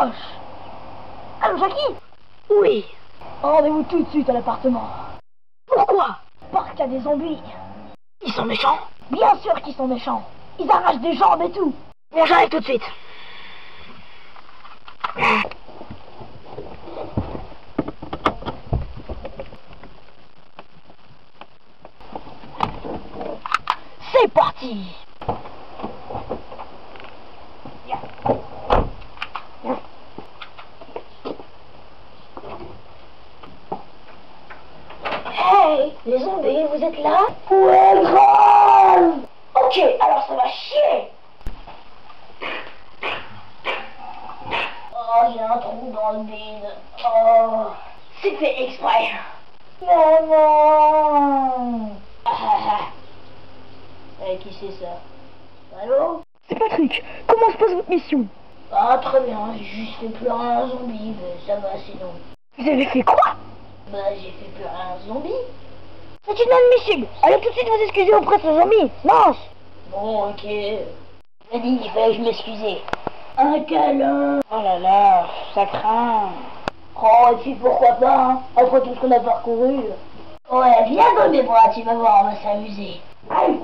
proche. Allô, Jackie? Oui. Rendez-vous tout de suite à l'appartement. Pourquoi? Parce qu'il y a des zombies. Ils sont méchants? Bien sûr qu'ils sont méchants. Ils arrachent des jambes et tout. Bon, j'arrive tout de suite. C'est parti. Hey, les zombies, vous êtes là? Ouais, grave. Ok, alors ça va chier. Oh, il y a un trou dans le bide. Oh, C'est fait exprès. maman. Qui c'est ça? Allô? C'est Patrick. Comment se passe votre mission? Ah, très bien, j'ai juste fait pleurer un zombie, mais ça va sinon. Vous avez fait quoi? Bah, j'ai fait pleurer un zombie. C'est inadmissible. Allez tout de suite vous excuser auprès de ces amis. Mince. Bon, ok. J'ai dit qu'il fallait que je m'excusais. Un câlin. Oh là là, ça craint. Oh, et puis pourquoi pas, hein, après tout ce qu'on a parcouru. Ouais, viens dans mes bras, tu vas voir, on va s'amuser. Allez.